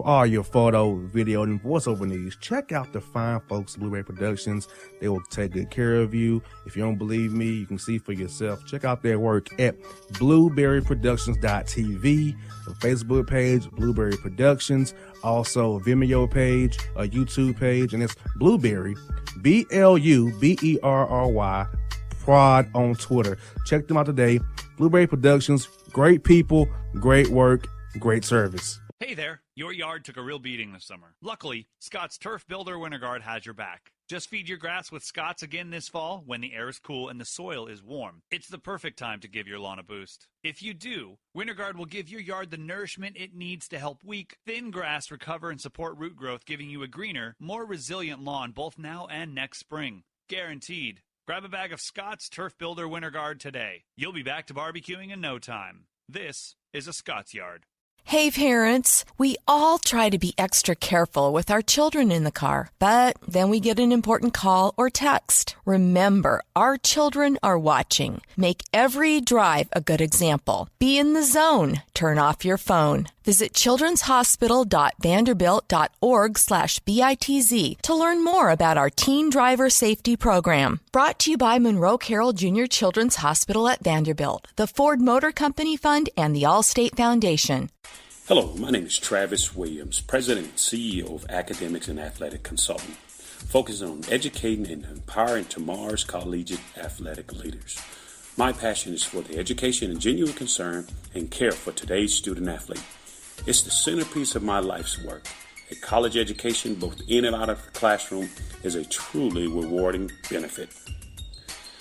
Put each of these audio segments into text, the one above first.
For all your photo, video, and voiceover needs, check out the fine folks at Blueberry Productions. They will take good care of you. If you don't believe me, you can see for yourself. Check out their work at blueberryproductions.tv, the Facebook page, Blueberry Productions, also a Vimeo page, a YouTube page, and it's Blueberry, BLUBERRY, Prod on Twitter. Check them out today. Blueberry Productions, great people, great work, great service. Hey there, your yard took a real beating this summer. Luckily, Scott's Turf Builder Winter Guard has your back. Just feed your grass with Scott's again this fall when the air is cool and the soil is warm. It's the perfect time to give your lawn a boost. If you do, Winter Guard will give your yard the nourishment it needs to help weak, thin grass recover and support root growth, giving you a greener, more resilient lawn both now and next spring. Guaranteed. Grab a bag of Scott's Turf Builder Winter Guard today. You'll be back to barbecuing in no time. This is a Scott's Yard. Hey parents, we all try to be extra careful with our children in the car, but then we get an important call or text. Remember, our children are watching. Make every drive a good example. Be in the zone. Turn off your phone. Visit childrenshospital.vanderbilt.org/BITZ to learn more about our Teen Driver Safety Program. Brought to you by Monroe Carroll Jr. Children's Hospital at Vanderbilt, the Ford Motor Company Fund, and the Allstate Foundation. Hello, my name is Travis Williams, President and CEO of Academics and Athletic Consulting, focusing on educating and empowering tomorrow's collegiate athletic leaders. My passion is for the education and genuine concern and care for today's student athlete. It's the centerpiece of my life's work. A college education, both in and out of the classroom, is a truly rewarding benefit.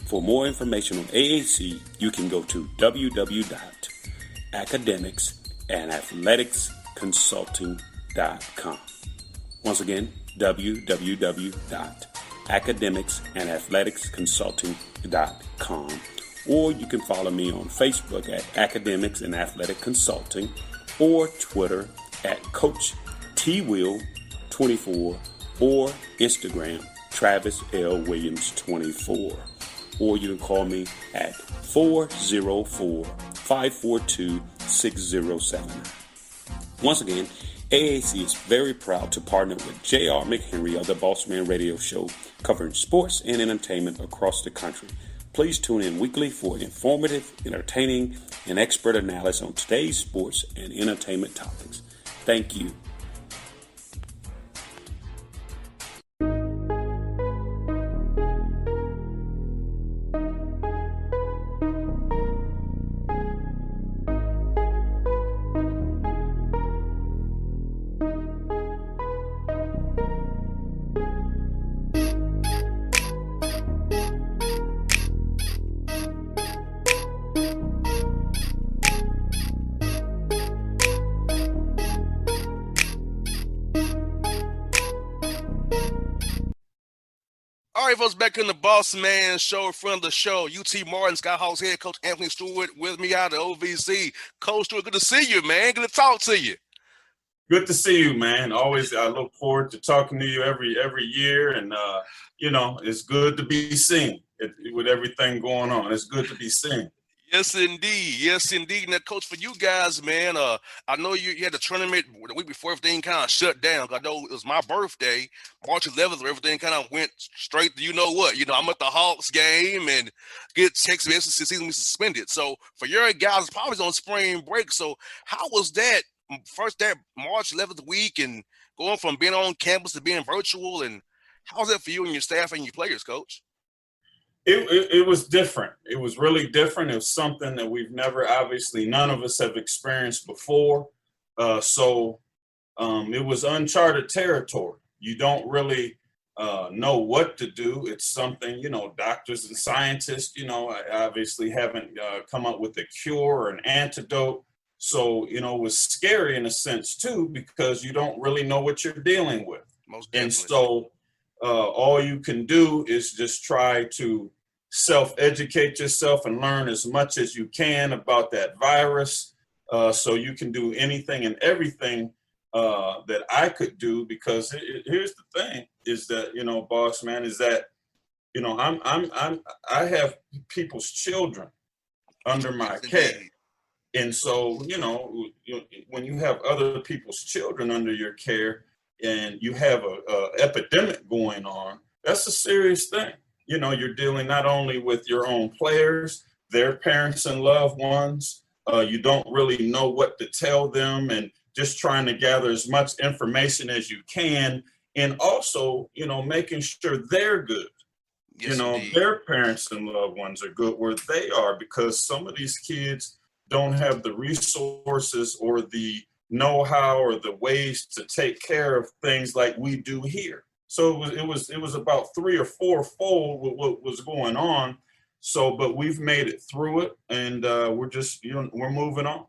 For more information on AAC, you can go to www.academicsandathleticsconsulting.com. Once again, www.academicsandathleticsconsulting.com. Or you can follow me on Facebook at Academics and Athletic Consulting, or Twitter at Coach TWill24, or Instagram Travis L. Williams 24. Or you can call me at 404-542-6079. Once again, AAC is very proud to partner with J.R. McHenry of the Bossman Radio Show, covering sports and entertainment across the country. Please tune in weekly for informative, entertaining, and expert analysis on today's sports and entertainment topics. Thank you. All right, folks, back in the Bossman Show, friend of the show, UT Martin, Skyhawks head coach Anthony Stewart with me out of OVC. Coach Stewart, good to see you, man. Good to talk to you. Good to see you, man. Always, I look forward to talking to you every year, and it's good to be seen with everything going on. It's good to be seen. Yes, indeed. Yes, indeed. Now, Coach, for you guys, man, I know you had the tournament the week before everything kind of shut down. I know it was my birthday, March 11th, where everything kind of went straight to you-know-what. I'm at the Hawks game and get text messages the season we suspended. So, for your guys, it's probably on spring break. So, how was that March 11th week and going from being on campus to being virtual? And how was that for you and your staff and your players, Coach? It was different. It was really different. It was something that none of us have experienced before. So it was uncharted territory. You don't really know what to do. It's something, doctors and scientists, obviously haven't come up with a cure or an antidote. So, it was scary in a sense too, because you don't really know what you're dealing with. Most definitely. And so all you can do is just try to self-educate yourself and learn as much as you can about that virus, so you can do anything and everything that I could do. Because here's the thing: is that Bossman, is that I have people's children under my care, And so, when you have other people's children under your care and you have a epidemic going on, that's a serious thing. You're dealing not only with your own players, their parents and loved ones. You don't really know what to tell them, and just trying to gather as much information as you can. And also, making sure they're good. Yes, indeed. Their parents and loved ones are good where they are, because some of these kids don't have the resources or the know-how or the ways to take care of things like we do here. So it was about 3 or 4-fold with what was going on. So, but we've made it through it, and we're moving on.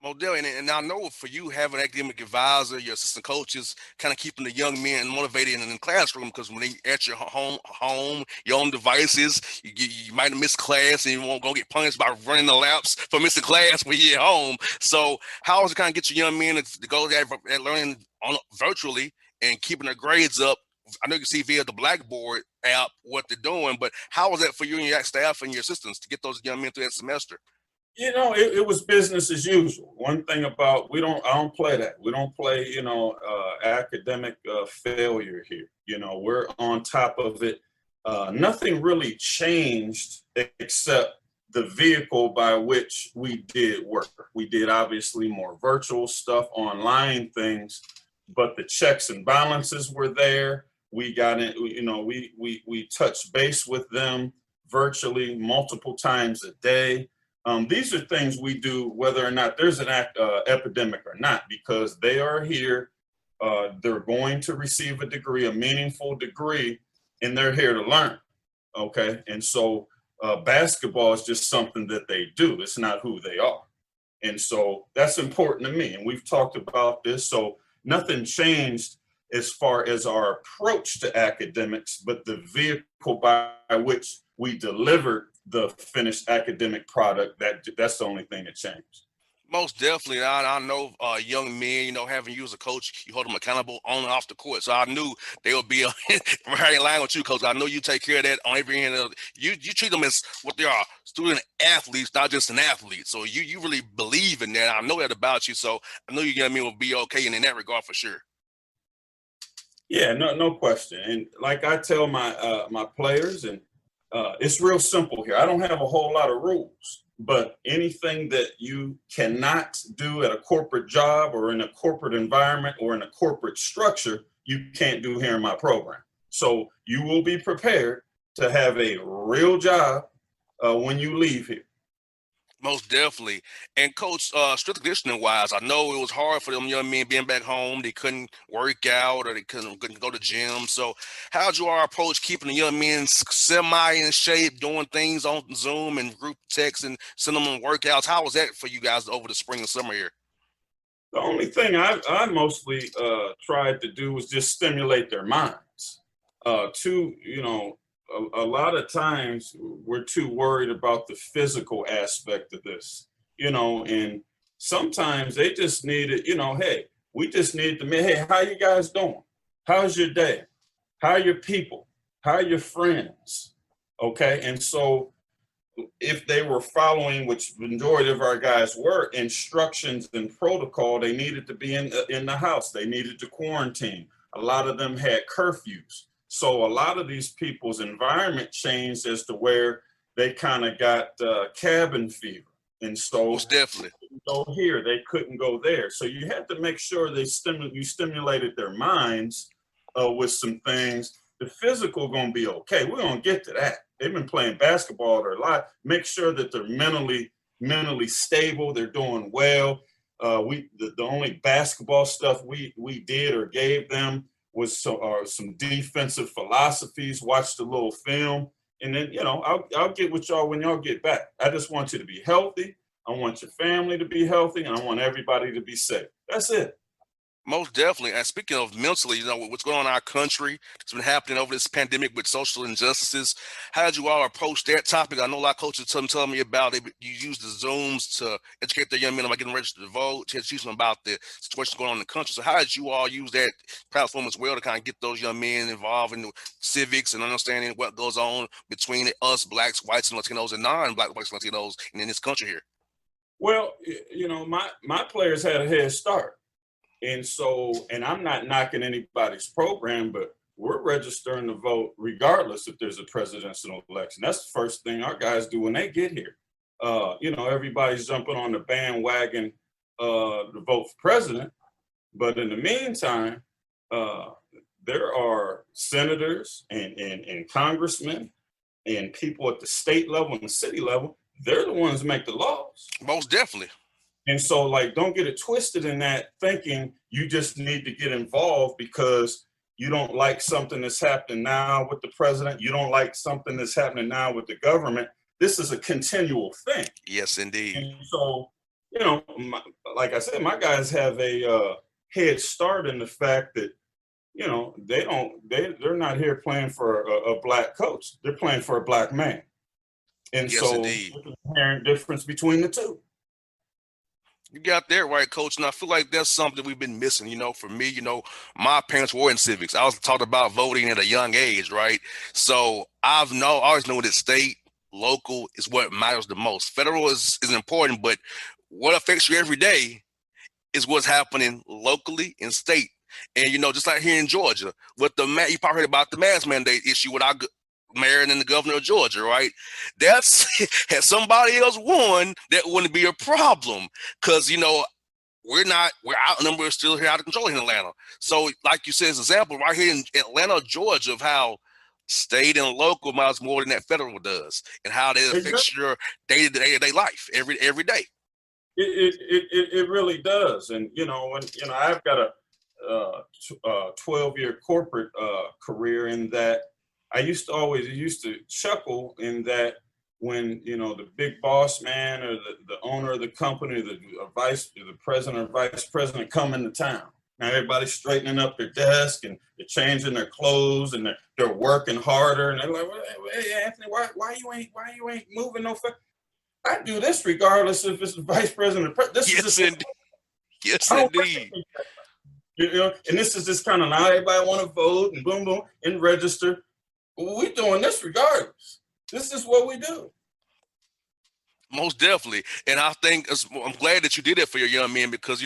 Modell, and I know for you having an academic advisor, your assistant coaches, kind of keeping the young men motivated in the classroom, because when they at your home, your own devices, you might have missed class and you won't go get punished by running the laps for missing class when you're at home. So how is it kind of get your young men to go that learning virtually and keeping their grades up? I know you can see via the Blackboard app what they're doing, but how was that for you and your staff and your assistants to get those young men through that semester? It was business as usual. One thing about I don't play that. We don't play, academic failure here. We're on top of it. Nothing really changed except the vehicle by which we did work. We did obviously more virtual stuff, online things, but the checks and balances were there. We got in, we touched base with them virtually multiple times a day. These are things we do whether or not there's an epidemic or not, because they are here. They're going to receive a degree, a meaningful degree, and they're here to learn. Okay. And so basketball is just something that they do. It's not who they are. And so that's important to me. And we've talked about this. So nothing changed as far as our approach to academics, but the vehicle by which we delivered the finished academic product, that's the only thing that changed. Most definitely. I know young men, having you as a coach, you hold them accountable on and off the court. So I knew they would be right in line with you, Coach. I know you take care of that on every end. You treat them as what they are, student athletes, not just an athlete. So you really believe in that. I know that about you. So I know you young men will be okay in that regard for sure. Yeah, no question. And like I tell my players, and it's real simple here. I don't have a whole lot of rules, but anything that you cannot do at a corporate job or in a corporate environment or in a corporate structure, you can't do here in my program. So you will be prepared to have a real job when you leave here. Most definitely. And Coach, strength conditioning wise, I know it was hard for them young men being back home. They couldn't work out or they couldn't go to gym. So how'd you all approach keeping the young men semi in shape, doing things on Zoom and group text and sending them workouts? How was that for you guys over the spring and summer here? The only thing I mostly tried to do was just stimulate their minds. A lot of times we're too worried about the physical aspect of this, and sometimes they just needed, hey, we just need to, hey, how you guys doing? How's your day? How are your people? How are your friends? Okay. And so if they were following, which the majority of our guys were, instructions and protocol, they needed to be in the house. They needed to quarantine. A lot of them had curfews. So a lot of these people's environment changed as to where they kind of got cabin fever. And so most definitely go here, they couldn't go there. So you had to make sure you stimulated their minds with some things. The physical going to be okay. We're going to get to that. They've been playing basketball their life. Make sure that they're mentally stable. They're doing well. The only basketball stuff we did or gave them was some defensive philosophies. Watch the little film, and then I'll get with y'all when y'all get back. I just want you to be healthy. I want your family to be healthy, and I want everybody to be safe. That's it. Most definitely. And speaking of mentally, what's going on in our country, it's been happening over this pandemic with social injustices. How did you all approach that topic? I know a lot of coaches tell me about it. You use the Zooms to educate their young men about getting registered to vote, teach them about the situation going on in the country. So how did you all use that platform as well to kind of get those young men involved in civics and understanding what goes on between us, blacks, whites, and Latinos, and non-black, whites, and Latinos in this country here? Well, my players had a head start. And so, and I'm not knocking anybody's program, but we're registering to vote regardless if there's a presidential election. That's the first thing our guys do when they get here. Everybody's jumping on the bandwagon to vote for president. But in the meantime, there are senators and congressmen and people at the state level and the city level. They're the ones who make the laws. Most definitely. And so, like, don't get it twisted in that thinking you just need to get involved because you don't like something that's happening now with the president. You don't like something that's happening now with the government. This is a continual thing. Yes, indeed. And so, like I said, my guys have a head start in the fact that, they're not here playing for a black coach. They're playing for a black man. And yes, so indeed. there's an inherent difference between the two. You got that right, Coach. And I feel like that's something we've been missing. For me, my parents were in civics. I was taught about voting at a young age, right? So I always know that state, local is what matters the most. Federal is important, but what affects you every day is what's happening locally in state. And, just like here in Georgia, with you probably heard about the mask mandate issue with our mayor and the governor of Georgia, right? That's had somebody else won, that wouldn't be a problem because we're outnumbered, still here out of control in Atlanta. So like you said, as an example right here in Atlanta, Georgia, of how state and local matters more than that federal does, and how that affects your day-to-day life every day. It really does. And I've got a 12-year corporate career in that. I used to chuckle in that when, the big boss man or the owner of the company, the president or vice president come into town. Now everybody's straightening up their desk and they're changing their clothes and they're working harder. And they're like, hey, Anthony, why you ain't moving no fast? I do this regardless if it's the vice president or president. Yes, indeed. And this is just kind of now everybody want to vote and boom, boom, and register. We're doing this regardless. This is what we do. Most definitely. And I think I'm glad that you did it for your young men because,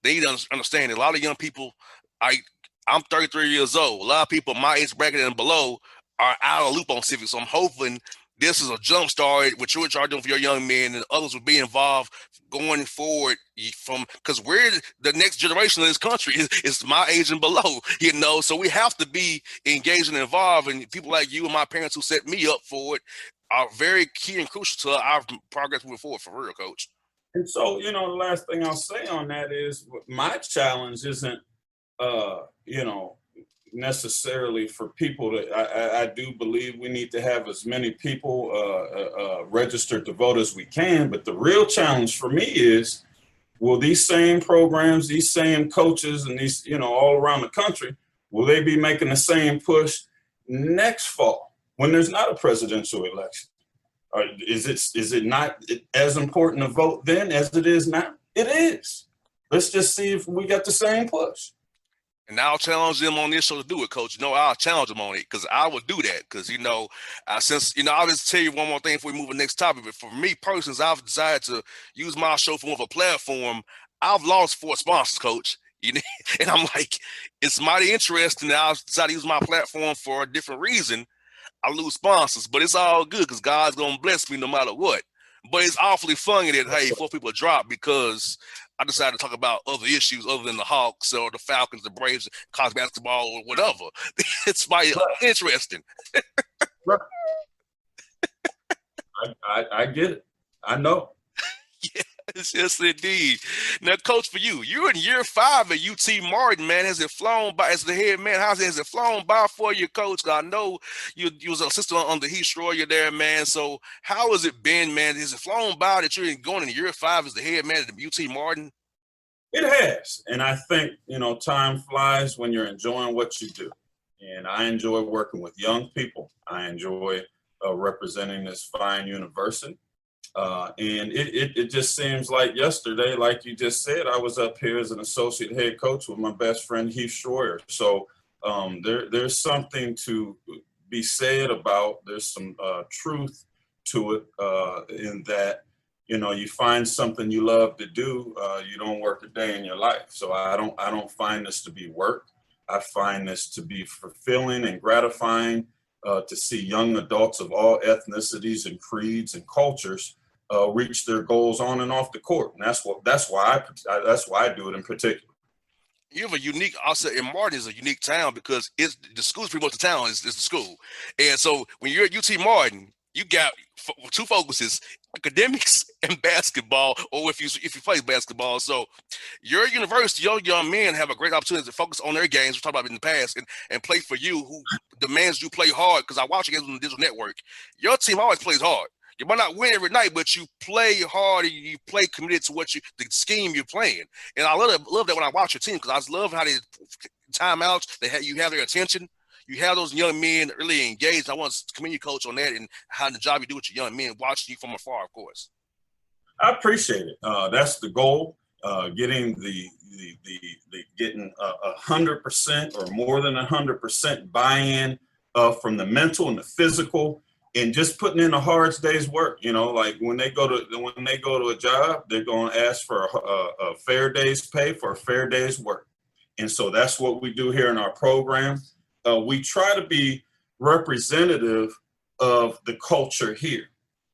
they understand a lot of young people. I'm 33 years old. A lot of people my age bracket and below are out of the loop on civics. So I'm hoping this is a jump start, what you're doing for your young men, and others will be involved going forward because we're the next generation of this country is my age and below, so we have to be engaged and involved. And people like you and my parents who set me up for it are very key and crucial to our progress moving forward, for real, Coach. And so, the last thing I'll say on that is my challenge isn't, necessarily for people that I do believe we need to have as many people registered to vote as we can. But the real challenge for me is, will these same programs, these same coaches, and these, all around the country, will they be making the same push next fall when there's not a presidential election? Is it not as important to vote then as it is now? It is. Let's just see if we got the same push. And I'll challenge them on this show to do it, Coach. I'll challenge them on it because I would do that. Because, I'll just tell you one more thing before we move to the next topic. But for me personally, I've decided to use my show for more of a platform. I've lost 4 sponsors, Coach. And I'm like, it's mighty interesting that I've decided to use my platform for a different reason. I lose sponsors, but it's all good because God's going to bless me no matter what. But it's awfully funny that, hey, 4 people dropped because I decided to talk about other issues other than the Hawks or the Falcons, the Braves, college basketball, or whatever. It's mighty interesting. Right. I get it. I know. Yes, indeed. Now, Coach, for you're in year 5 at UT Martin, man. Has it flown by as the head man? Has it flown by for you, Coach? I know you was an assistant on the Heat Destroyer there, man. So how has it been, man? Has it flown by that you're going in year 5 as the head man at the UT Martin? It has. And I think, time flies when you're enjoying what you do. And I enjoy working with young people. I enjoy representing this fine university. And it just seems like yesterday, like you just said, I was up here as an associate head coach with my best friend, Heath Schroyer. So there's something to be said about, there's some truth to it in that, you find something you love to do, you don't work a day in your life. So I don't find this to be work. I find this to be fulfilling and gratifying to see young adults of all ethnicities and creeds and cultures reach their goals on and off the court. And that's why I do it in particular. You have a unique, also, and Martin is a unique town because it's the school's pretty much the town is the school. And so when you're at UT Martin, you got two focuses: academics and basketball, or if you play basketball. So your university, your young men have a great opportunity to focus on their games, we talked about in the past, and play for you, who demands you play hard. Because I watch games on the digital network. Your team always plays hard. You might not win every night, but you play hard and you play committed to the scheme you're playing. And I love that when I watch your team, because I just love how they timeouts, you have their attention. You have those young men really engaged. I want to commend you, Coach, on that and how the job you do with your young men, watching you from afar, of course. I appreciate it. That's the goal. Getting getting 100% or more than 100% buy-in from the mental and the physical, and just putting in a hard day's work. Like when they go to a job, they're going to ask for a fair day's pay for a fair day's work. And so that's what we do here in our program. We try to be representative of the culture here.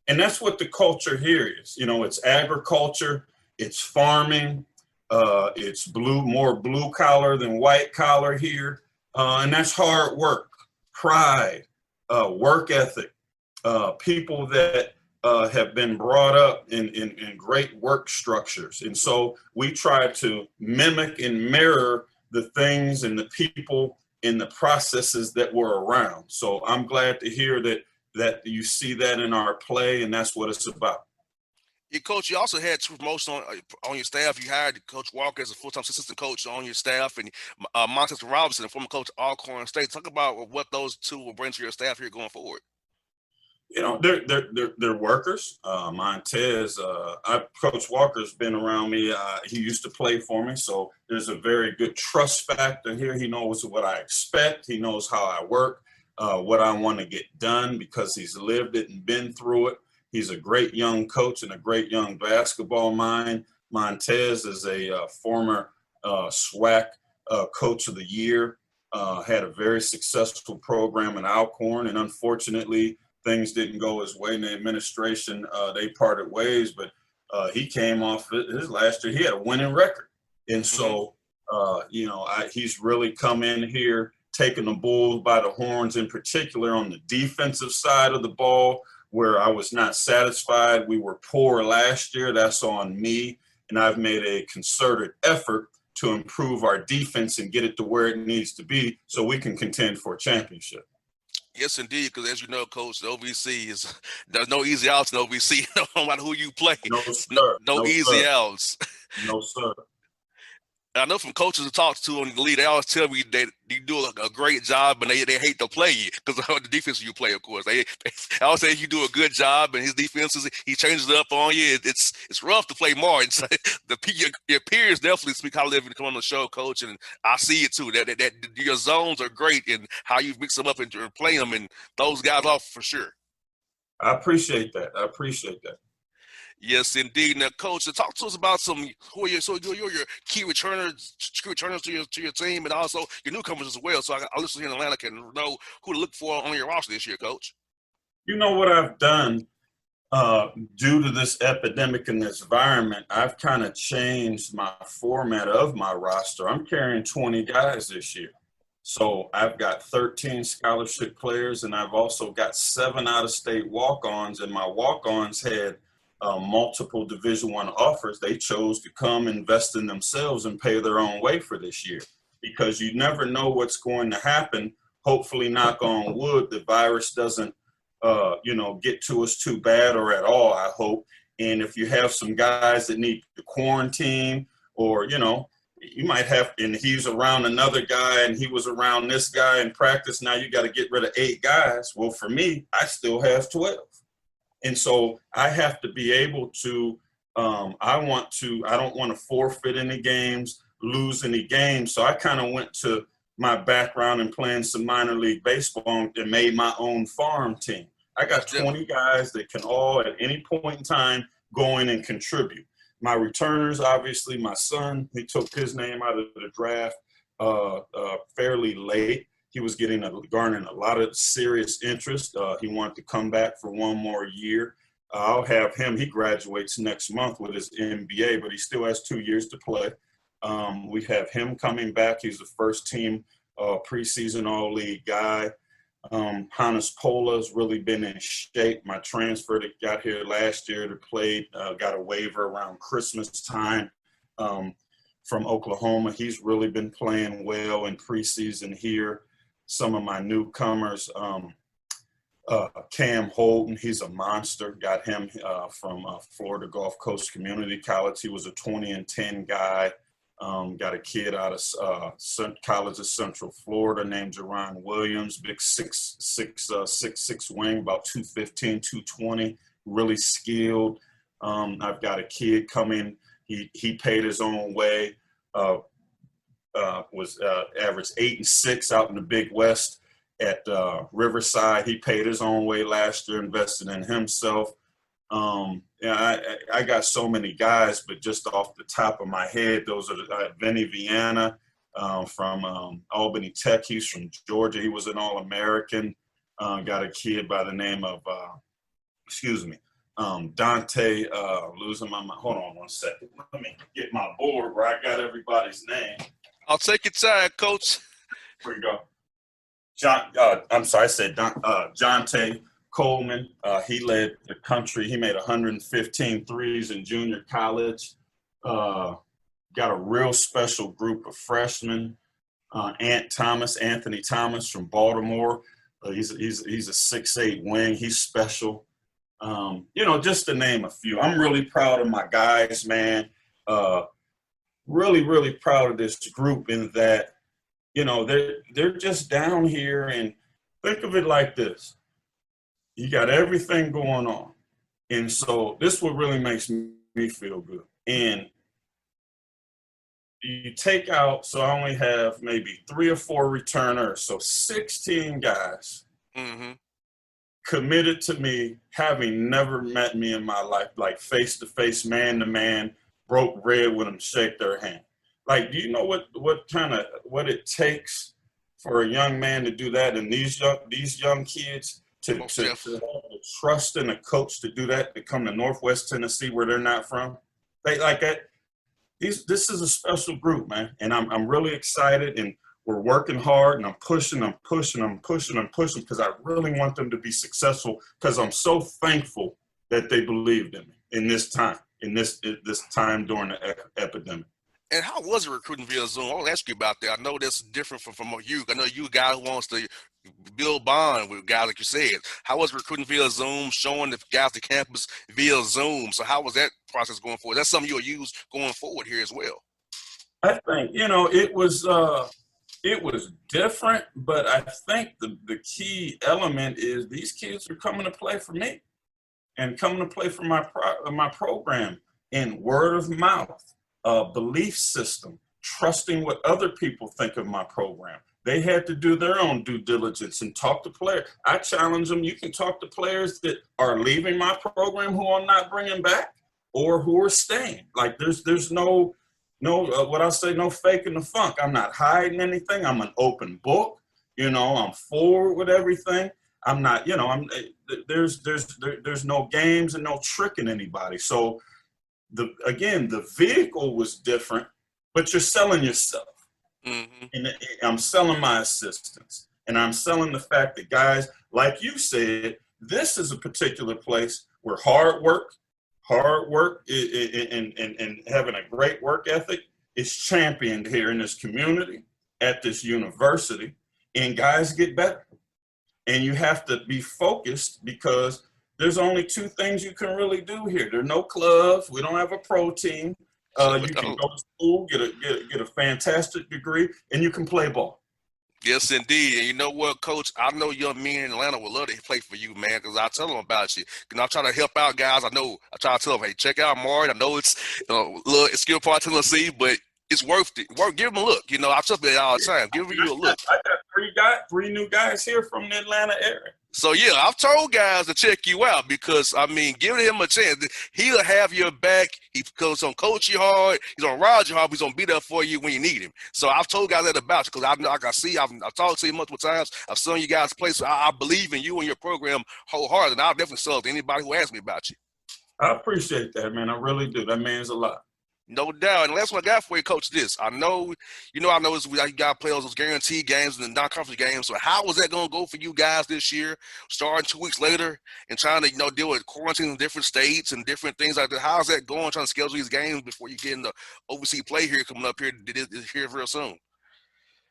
And that's what the culture here is. It's agriculture, it's farming, it's more blue collar than white collar here. And that's hard work, pride, work ethic, people that have been brought up in great work structures. And so we try to mimic and mirror the things and the people and the processes that were around. So I'm glad to hear that you see that in our play, and that's what it's about. Yeah, Coach, you also had two promotions on your staff. You hired Coach Walker as a full-time assistant coach on your staff, and Montez Robinson, a former coach at Alcorn State. Talk about what those two will bring to your staff here going forward. They're workers. Montez, Coach Walker's been around me. He used to play for me, so there's a very good trust factor here. He knows what I expect. He knows how I work, what I want to get done, because he's lived it and been through it. He's a great young coach and a great young basketball mind. Montez is a former SWAC Coach of the Year, had a very successful program in Alcorn, and unfortunately, things didn't go his way in the administration. They parted ways, but he came off his last year. He had a winning record. And so, he's really come in here, taking the Bulls by the horns, in particular on the defensive side of the ball, where I was not satisfied. We were poor last year. That's on me. And I've made a concerted effort to improve our defense and get it to where it needs to be so we can contend for a championship. Yes, indeed, because as you know, Coach, the OVC there's no easy outs in the OVC, no matter who you play. No, sir. No easy outs. No, sir. I know from coaches to talk to on the league, they always tell me that you do a great job, and they hate to play you because of the defense you play, of course. They always say you do a good job, and his defenses, he changes it up on you. It's rough to play Martin. So your peers definitely speak highly of you to come on the show, Coach, and I see it too. That your zones are great in how you mix them up and play them, and those guys off for sure. I appreciate that. Yes, indeed. Now, Coach, talk to us about who are your key returners to your team, and also your newcomers as well. So our listeners here in Atlanta can know who to look for on your roster this year, Coach. You know what I've done due to this epidemic and this environment, I've kind of changed my format of my roster. I'm carrying 20 guys this year. So I've got 13 scholarship players, and I've also got 7 out-of-state walk-ons, and my walk-ons had multiple Division I offers. They chose to come invest in themselves and pay their own way for this year, because you never know what's going to happen. Hopefully, knock on wood, the virus doesn't, get to us too bad or at all, I hope. And if you have some guys that need to quarantine, or, you might have, and he's around another guy and he was around this guy in practice, now you got to get rid of 8 guys. Well, for me, I still have 12. And so I have to be able to, I don't want to forfeit any games, lose any games. So I kind of went to my background in playing some minor league baseball and made my own farm team. I got 20 guys that can all at any point in time go in and contribute. My returners, obviously, my son, he took his name out of the draft fairly late. He was garnering a lot of serious interest. He wanted to come back for one more year. I'll have him. He graduates next month with his MBA, but he still has 2 years to play. We have him coming back. He's the first team preseason all-league guy. Hannes Pola's really been in shape. My transfer that got here last year to play, got a waiver around Christmas time from Oklahoma. He's really been playing well in preseason here. Some of my newcomers, Cam Holden, he's a monster. Got him from Florida Gulf Coast Community College. He was a 20-10 guy. Got a kid out of College of Central Florida named Jerron Williams, big 6'6" wing, about 215, 220, really skilled. I've got a kid coming. He paid his own way. Was averaged 8 and 6 out in the Big West at Riverside. He paid his own way last year, invested in himself. I got so many guys, but just off the top of my head, those are Vinny Viana from Albany Tech. He's from Georgia. He was an All-American. Got a kid by the name of, Dante, losing my mind. Hold on one second. Let me get my board where I got everybody's name. I'll take your time, Coach. Here we go. Jonte Coleman. He led the country. He made 115 threes in junior college. Got a real special group of freshmen. Anthony Thomas from Baltimore. He's a 6'8" wing. He's special. Just to name a few. I'm really proud of my guys, man. Really, really proud of this group in that, they're just down here, and think of it like this. You got everything going on. And so this what really makes me feel good. And you take out, so I only have maybe 3 or 4 returners, so 16 guys committed to me, having never met me in my life, like face-to-face, man-to-man, broke bread with them, shake their hand. Like, do you know what it takes for a young man to do that, and these young kids to have the trust in a coach to do that, to come to Northwest Tennessee where they're not from? This is a special group, man, and I'm really excited, and we're working hard, and I'm pushing because I really want them to be successful, because I'm so thankful that they believed in me in this time during the epidemic. And how was it recruiting via Zoom? I want to ask you about that. I know that's different from you. I know you a guy who wants to build bond with guys like you said. How was recruiting via Zoom, showing the guys the campus via Zoom? So how was that process going forward? That's something you'll use going forward here as well. I think, it was different, but I think the key element is these kids are coming to play for me and coming to play for my program, in word of mouth. Belief system, trusting what other people think of my program. They had to do their own due diligence and talk to players. I challenge them. You can talk to players that are leaving my program who I'm not bringing back, or who are staying. Like there's no faking the funk. I'm not hiding anything. I'm an open book. I'm forward with everything. I'm not. There's no games and no tricking anybody. So. The vehicle was different, but you're selling yourself. And I'm selling my assistants, and I'm selling the fact that guys, like you said, this is a particular place where hard work and having a great work ethic is championed here in this community, at this university, and guys get better. And you have to be focused, because there's only 2 things you can really do here. There are no clubs. We don't have a pro team. You can go to school, get a fantastic degree, and you can play ball. Yes, indeed. And you know what, Coach? I know young men in Atlanta would love to play for you, man, because I tell them about you. I'm trying to help out guys. I try to tell them, hey, check out Martin. I know it's it's skill part Tennessee, but it's worth it. Give them a look. I tell them all the time. Give you a look. I got 3 new guys here from the Atlanta area. So, yeah, I've told guys to check you out because, I mean, giving him a chance, he'll have your back. He's going to coach you hard. He's going to ride you hard. But he's going to be there for you when you need him. So I've told guys that about you because I've talked to you multiple times. I've seen you guys play. So I believe in you and your program wholeheartedly. And I'll definitely sell to anybody who asks me about you. I appreciate that, man. I really do. That means a lot. No doubt. And that's what I got for you, Coach, this. I know you got to play those guaranteed games and the non-conference games. So how is that going to go for you guys this year, starting 2 weeks later and trying to, deal with quarantine in different states and different things like that? How's that going, trying to schedule these games before you get in the overseas play here coming up here real soon?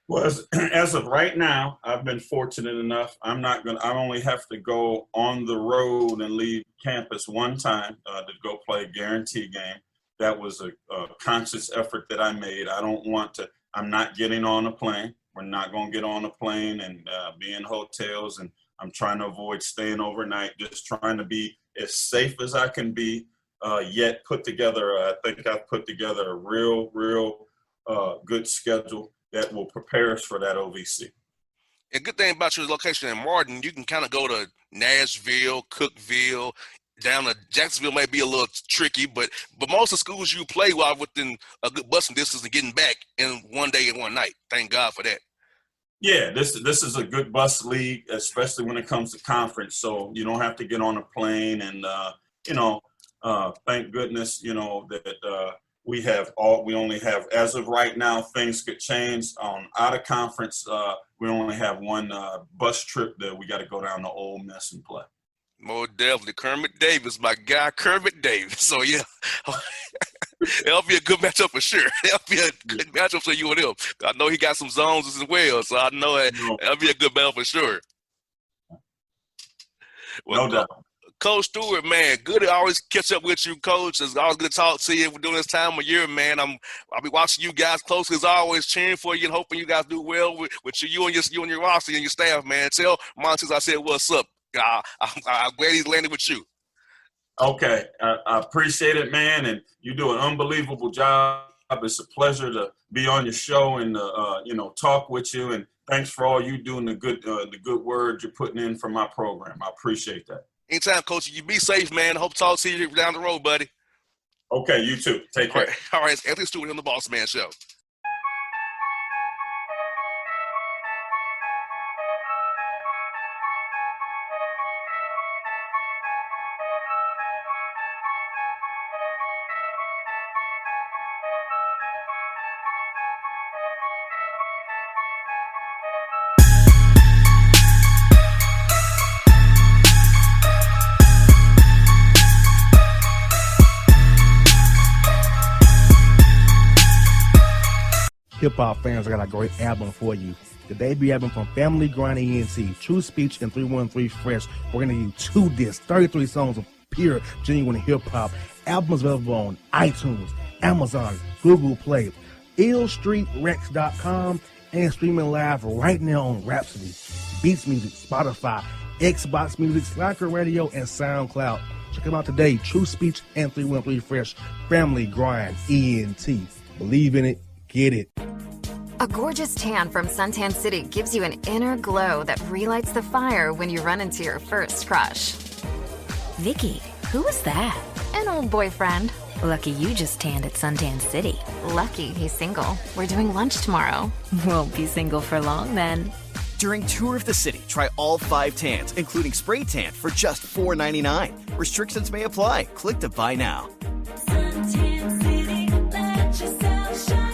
Well, as of right now, I've been fortunate enough. I only have to go on the road and leave campus one time to go play a guaranteed game. That was a conscious effort that I made. I'm not getting on a plane. We're not going to get on a plane and be in hotels. And I'm trying to avoid staying overnight, just trying to be as safe as I can be, yet I think I've put together a real good schedule that will prepare us for that OVC. A good thing about your location in Martin, you can kind of go to Nashville, Cookeville, down to Jacksonville may be a little tricky, but most of the schools you play while within a good busing distance and getting back in one day and one night. Thank God for that. Yeah, this is a good bus league, especially when it comes to conference. So you don't have to get on a plane, and thank goodness that we only have, as of right now, things could change. Out of conference, we only have one bus trip that we got to go down to Ole Miss and play. More definitely. Kermit Davis, my guy, Kermit Davis. So, yeah, it'll be a good matchup for sure. It'll be a good matchup for you and him. I know he got some zones as well, so I know it'll be a good battle for sure. Well, no doubt. Coach Stewart, man, good to always catch up with you, Coach. It's always good to talk to you. We're doing this time of year, man. I'll be watching you guys closely as always, cheering for you and hoping you guys do well with you and your roster and your staff, man. Tell Montes I said what's up. I'm glad he's landed with you. Okay. I appreciate it, man. And you do an unbelievable job. It's a pleasure to be on your show and, talk with you. And thanks for all you do and the good word you're putting in for my program. I appreciate that. Anytime, Coach. You be safe, man. Hope to talk to you down the road, buddy. Okay, you too. Take care. All right. It's Anthony Stewart on the Bossman Show. Hip-hop fans, I got a great album for you. The debut album from Family Grind ENT, True Speech and 313 Fresh. We're going to give you 2 discs, 33 songs of pure, genuine hip-hop. Albums available on iTunes, Amazon, Google Play, illstreetrex.com, and streaming live right now on Rhapsody, Beats Music, Spotify, Xbox Music, Slacker Radio, and SoundCloud. Check them out today. True Speech and 313 Fresh. Family Grind ENT. Believe in it. Get it. A gorgeous tan from Suntan City gives you an inner glow that relights the fire when you run into your first crush. Vicky, who was that? An old boyfriend. Lucky you just tanned at Suntan City. Lucky he's single. We're doing lunch tomorrow. Won't be single for long then. During Tour of the City, try all 5 tans, including spray tan, for just $4.99. Restrictions may apply. Click to buy now. Suntan City, let yourself shine.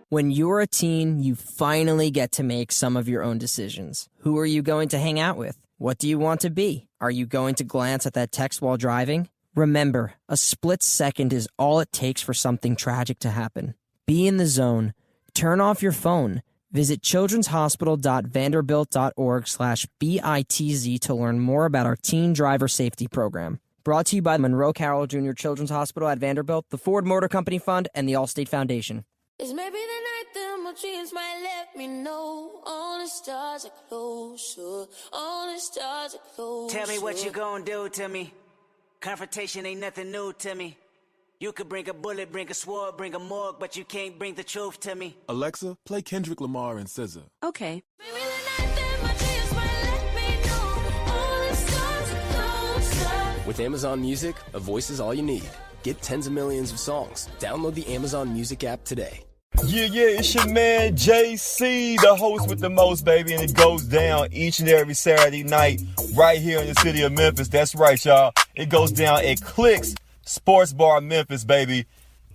When you're a teen, you finally get to make some of your own decisions. Who are you going to hang out with? What do you want to be? Are you going to glance at that text while driving? Remember, a split second is all it takes for something tragic to happen. Be in the zone. Turn off your phone. Visit childrenshospital.vanderbilt.org/BITZ to learn more about our teen driver safety program. Brought to you by Monroe Carroll Jr. Children's Hospital at Vanderbilt, the Ford Motor Company Fund, and the Allstate Foundation. It's maybe the night that my dreams might let me know. All the stars are closer. All the stars are closer. Tell me what you gonna do to me. Confrontation ain't nothing new to me. You could bring a bullet, bring a sword, bring a morgue, but you can't bring the truth to me. Alexa, play Kendrick Lamar and SZA. Okay. Maybe the night that my dreams might let me know. With Amazon Music, a voice is all you need. Get tens of millions of songs. Download the Amazon Music app today. Yeah, it's your man JC, the host with the most, baby, and it goes down each and every Saturday night right here in the city of Memphis. That's right, y'all. It goes down at Clicks Sports Bar Memphis, baby.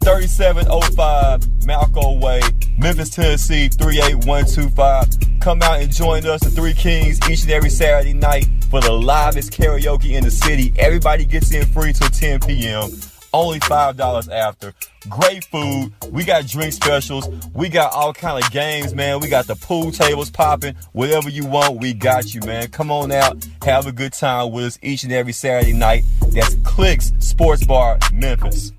3705 Malco Way, Memphis, Tennessee, 38125. Come out and join us, the Three Kings, each and every Saturday night for the livest karaoke in the city. Everybody gets in free till 10 p.m. Only $5 after. Great food. We got drink specials. We got all kind of games, man. We got the pool tables popping. Whatever you want, we got you, man. Come on out. Have a good time with us each and every Saturday night. That's Clicks Sports Bar, Memphis.